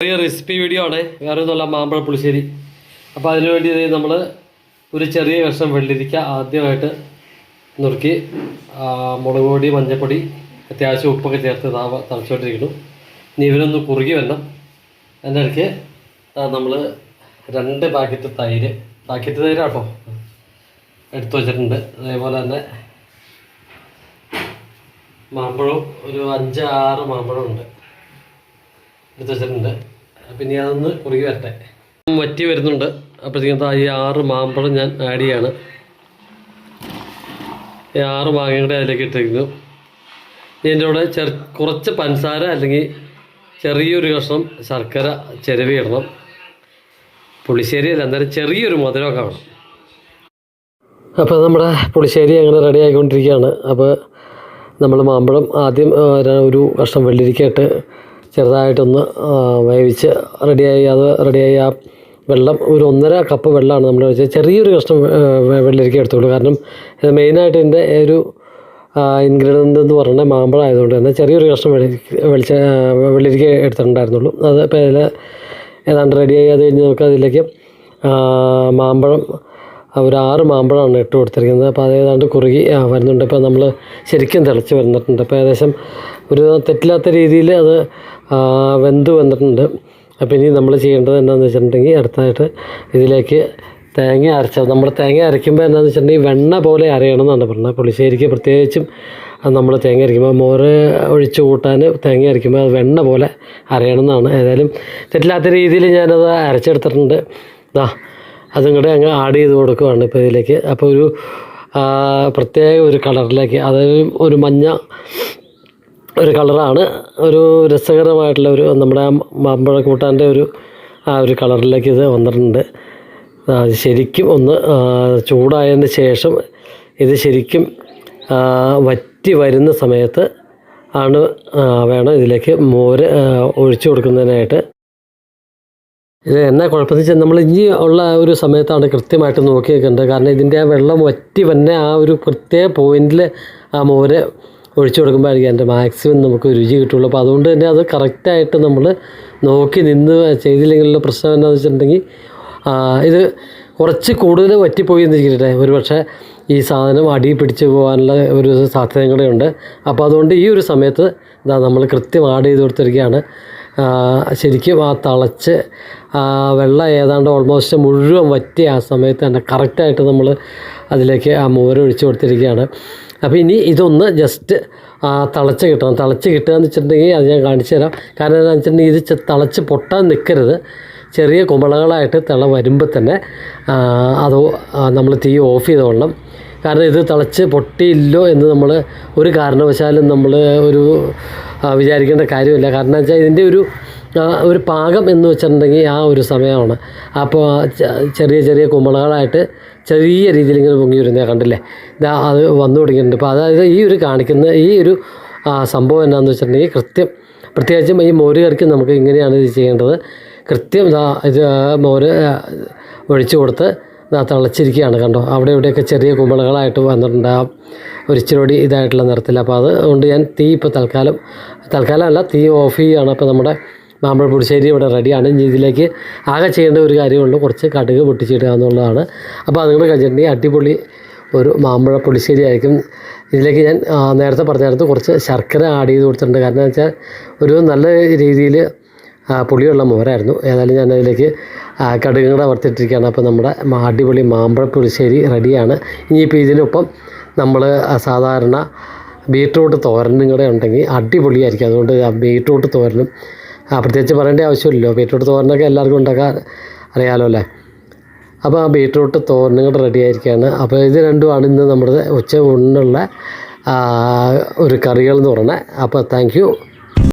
ചെറിയ recipe video ആണ്, വേറെ ഒന്നുമല്ല, മാമ്പഴ പുളിശ്ശേരി. അപ്പോൾ അതിനുവേണ്ടി നമ്മൾ ഒരു ചെറിയ കഷ്ണം വെള്ളരിക്ക ആദ്യമായിട്ട് നുറുക്കി മുളക് പൊടി, മഞ്ഞൾപ്പൊടി, അത്യാവശ്യം ഉപ്പൊക്കെ ചേർത്ത് തളച്ചുകൊണ്ടിരിക്കുന്നു. ഇനി ഇവരൊന്ന് കുറുകി വരണം. അതിൻ്റെ ഇടയ്ക്ക് നമ്മൾ 2 പാക്കറ്റ് തൈരാട്ടോ എടുത്തു വച്ചിട്ടുണ്ട്. അതേപോലെ തന്നെ മാമ്പഴം ഒരു 5-6 മാമ്പഴം ഉണ്ട് എടുത്ത് വെച്ചിട്ടുണ്ട്. പിന്നെ അതൊന്ന് കുറുകി വരട്ടെ, വറ്റി വരുന്നുണ്ട്. അപ്പോഴത്തേക്കും ഈ 6 മാമ്പഴം ഞാൻ ആഡ് ചെയ്യാണ്. ഈ 6 മാങ്ങ കൂടെ അതിലേക്ക് ഇട്ടിരിക്കുന്നു. ഇതിൻ്റെ കൂടെ കുറച്ച് പഞ്ചസാര അല്ലെങ്കിൽ ചെറിയൊരു കഷ്ണം ശർക്കര ചിരവി ഇടണം. പുളിശ്ശേരി അല്ല, എന്തായാലും ചെറിയൊരു മധുരമൊക്കെ വേണം. അപ്പോൾ നമ്മുടെ പുളിശ്ശേരി അങ്ങനെ റെഡി ആയിക്കൊണ്ടിരിക്കുകയാണ്. അപ്പോൾ നമ്മൾ മാമ്പഴം ആദ്യം ഒരു കഷ്ണം വെള്ളരിക്കയിട്ട് ചെറുതായിട്ടൊന്ന് വേവിച്ച് റെഡിയായി ആ വെള്ളം ഒരു 1.5 കപ്പ് വെള്ളമാണ് നമ്മൾ ഒഴിച്ചത്. ചെറിയൊരു കഷ്ണം വെള്ളരിക്ക എടുത്തോളൂ, കാരണം മെയിനായിട്ട് ഇതിൻ്റെ ഒരു ഇൻഗ്രീഡിയൻ്റ് എന്ന് പറഞ്ഞാൽ മാമ്പഴം ആയതുകൊണ്ട് തന്നെ ചെറിയൊരു കഷ്ണം വെള്ളരിക്ക എടുത്തിട്ടുണ്ടായിരുന്നുള്ളൂ. അത് ഇപ്പോൾ അതിൽ ഏതാണ്ട് റെഡിയായി. അത് കഴിഞ്ഞ് നമുക്ക് അതിലേക്ക് മാമ്പഴം ഒരു 6 മാമ്പഴമാണ് ഇട്ട് കൊടുത്തിരിക്കുന്നത്. അപ്പോൾ അത് ഏതാണ്ട് കുറുകി വരുന്നുണ്ട്. ഇപ്പോൾ നമ്മൾ ശരിക്കും തിളച്ച് വന്നിട്ടുണ്ട്. അപ്പോൾ ഏകദേശം ഒരു തെറ്റില്ലാത്ത രീതിയിൽ അത് വെന്ത് വന്നിട്ടുണ്ട്. അപ്പോൾ ഇനി നമ്മൾ ചെയ്യേണ്ടത് എന്താണെന്ന് വെച്ചിട്ടുണ്ടെങ്കിൽ അടുത്തായിട്ട് ഇതിലേക്ക് തേങ്ങ അരയ്ക്കുമ്പോൾ എന്താണെന്ന് വെച്ചിട്ടുണ്ടെങ്കിൽ വെണ്ണ പോലെ അരയണം എന്നാണ് പറഞ്ഞത്. പുളിശ്ശേരിക്ക് പ്രത്യേകിച്ചും നമ്മൾ തേങ്ങ അരയ്ക്കുമ്പോൾ മോര് ഒഴിച്ച് കൂട്ടാൻ തേങ്ങ അരയ്ക്കുമ്പോൾ അത് വെണ്ണ പോലെ അരയണം എന്നാണ്. ഏതായാലും തെറ്റില്ലാത്ത രീതിയിൽ ഞാനത് അരച്ചെടുത്തിട്ടുണ്ട്. അതും കൂടെ അങ്ങ് ആഡ് ചെയ്ത് കൊടുക്കുകയാണ് ഇപ്പോൾ ഇതിലേക്ക്. അപ്പോൾ ഒരു പ്രത്യേക ഒരു കളറിലേക്ക്, അതായത് ഒരു മഞ്ഞ ഒരു കളറാണ്, ഒരു രസകരമായിട്ടുള്ള നമ്മുടെ മാമ്പഴ കൂട്ടാൻ്റെ ഒരു കളറിലേക്ക് ഇത് വന്നിട്ടുണ്ട്. ശരിക്കും ഒന്ന് ചൂടായതിന് ശേഷം ഇത് ശരിക്കും വറ്റി വരുന്ന സമയത്ത് വേണം ഇതിലേക്ക് മോര് ഒഴിച്ചു കൊടുക്കുന്നതിനായിട്ട്. ഇത് എന്നാ കുഴപ്പമെന്ന് വെച്ചാൽ നമ്മൾ ഇനി ഉള്ള ഒരു സമയത്താണ് കൃത്യമായിട്ട് നോക്കി വെക്കേണ്ടത്. കാരണം ഇതിൻ്റെ ആ വെള്ളം വറ്റി തന്നെ ആ ഒരു പ്രത്യേക പോയിന്റിൽ ആ മോര് ഒഴിച്ചു കൊടുക്കുമ്പോഴായിരിക്കും അതിൻ്റെ മാക്സിമം നമുക്ക് രുചി കിട്ടുള്ളൂ. അപ്പോൾ അതുകൊണ്ട് തന്നെ അത് കറക്റ്റായിട്ട് നമ്മൾ നോക്കി നിന്ന് ചെയ്തില്ലെങ്കിലുള്ള പ്രശ്നം എന്താണെന്ന് വെച്ചിട്ടുണ്ടെങ്കിൽ ഇത് കുറച്ച് കൂടുതൽ വറ്റിപ്പോയി എന്നിരിക്കട്ടെ, ഒരു പക്ഷേ ഈ സാധനം അടി പിടിച്ച് പോകാനുള്ള ഒരു സാധ്യതയും കൂടെ ഉണ്ട്. അപ്പോൾ അതുകൊണ്ട് ഈ ഒരു സമയത്ത് നമ്മൾ കൃത്യം ആഡ് ചെയ്ത് കൊടുത്തിരിക്കുകയാണ്. ശരിക്കും ആ തിളച്ച് വെള്ളം ഏതാണ്ട് ഓൾമോസ്റ്റ് മുഴുവൻ വറ്റി ആ സമയത്ത് തന്നെ കറക്റ്റായിട്ട് നമ്മൾ അതിലേക്ക് ആ മോര് ഒഴിച്ച് കൊടുത്തിരിക്കുകയാണ്. അപ്പോൾ ഇനി ഇതൊന്ന് ജസ്റ്റ് തിളച്ച് കിട്ടുക എന്ന് വെച്ചിട്ടുണ്ടെങ്കിൽ അത് ഞാൻ കാണിച്ചു തരാം. കാരണം എന്താണെന്ന് വെച്ചിട്ടുണ്ടെങ്കിൽ ഇത് തിളച്ച് പൊട്ടാൻ നിൽക്കരുത്. ചെറിയ കുമ്പളകളായിട്ട് തിള വരുമ്പോൾ തന്നെ നമ്മൾ തീ ഓഫ് ചെയ്തോളണം. കാരണം ഇത് തിളച്ച് പൊട്ടിയില്ലോ എന്ന് നമ്മൾ ഒരു കാരണവശാലും നമ്മൾ വിചാരിക്കേണ്ട കാര്യമില്ല. കാരണം വെച്ചാൽ ഇതിൻ്റെ ഒരു പാകം എന്ന് വെച്ചിട്ടുണ്ടെങ്കിൽ ആ ഒരു സമയമാണ്. അപ്പോൾ ചെറിയ കുമ്പളകളായിട്ട് ചെറിയ രീതിയിൽ ഇങ്ങനെ പൊങ്ങി വരുന്നത് കണ്ടില്ലേ, അത് വന്നു തുടങ്ങിയിട്ടുണ്ട്. അപ്പോൾ അതായത് കാണിക്കുന്ന സംഭവം എന്താണെന്ന് വെച്ചിട്ടുണ്ടെങ്കിൽ പ്രത്യേകിച്ചും ഈ മോര് കറിക്ക് നമുക്ക് ഇങ്ങനെയാണ് ഇത് ചെയ്യേണ്ടത്. കൃത്യം ഇത് മോര് ഒഴിച്ചു കൊടുത്ത് തിളച്ചിരിക്കുകയാണ്, കണ്ടോ. അവിടെ ഇവിടെയൊക്കെ ചെറിയ കുമ്പളകളായിട്ട് വന്നിട്ടുണ്ട്, ഒരു ഇച്ചിരി ഇതായിട്ടുള്ള നിറത്തിൽ. അപ്പോൾ അതുകൊണ്ട് ഞാൻ തീ ഇപ്പോൾ തൽക്കാലം അല്ല, തീ ഓഫ് ചെയ്യുകയാണ്. അപ്പോൾ നമ്മുടെ മാമ്പഴ പുളിശ്ശേരി ഇവിടെ റെഡിയാണ്. ഇനി ഇതിലേക്ക് ആകെ ചെയ്യേണ്ട ഒരു കാര്യമുള്ളൂ, കുറച്ച് കടുക് പൊട്ടിച്ചിടുക എന്നുള്ളതാണ്. അപ്പോൾ അതുകൊണ്ട് കഴിച്ചിട്ടുണ്ടെങ്കിൽ അടിപൊളി ഒരു മാമ്പഴ പുളിശ്ശേരി ആയിരിക്കും. ഇതിലേക്ക് ഞാൻ നേരത്തെ പറഞ്ഞിടത്ത് കുറച്ച് ശർക്കര ആഡ് ചെയ്ത് കൊടുത്തിട്ടുണ്ട്. കാരണം എന്ന് വെച്ചാൽ ഒരു നല്ല രീതിയിൽ പുളിയുള്ള മോരായിരുന്നു. ഏതായാലും ഞാൻ അതിലേക്ക് കടുകും കൂടെ വറുത്തിട്ടിരിക്കുകയാണ്. അപ്പോൾ നമ്മുടെ അടിപൊളി മാമ്പഴ പുളിശ്ശേരി റെഡിയാണ്. ഇനിയിപ്പോൾ ഇതിനൊപ്പം നമ്മൾ സാധാരണ ബീട്രൂട്ട് തോരനും കൂടെ ഉണ്ടെങ്കിൽ അടിപൊളിയായിരിക്കും. അതുകൊണ്ട് ബീട്രൂട്ട് തോരനും പ്രത്യേകിച്ച് പറയേണ്ട ആവശ്യമില്ലല്ലോ, ബീട്രൂട്ട് തോരനൊക്കെ എല്ലാവർക്കും ഉണ്ടാക്കാൻ അറിയാമല്ലോ അല്ലേ. അപ്പോൾ ആ ബീട്രൂട്ട് തോരനും കൂടെ റെഡി ആയിരിക്കുകയാണ്. അപ്പോൾ ഇത് രണ്ടുമാണ് ഇന്ന് നമ്മുടെ ഉച്ച ഊണിനുള്ള ഒരു കറികൾ എന്ന് പറഞ്ഞത്. അപ്പോൾ താങ്ക് യു.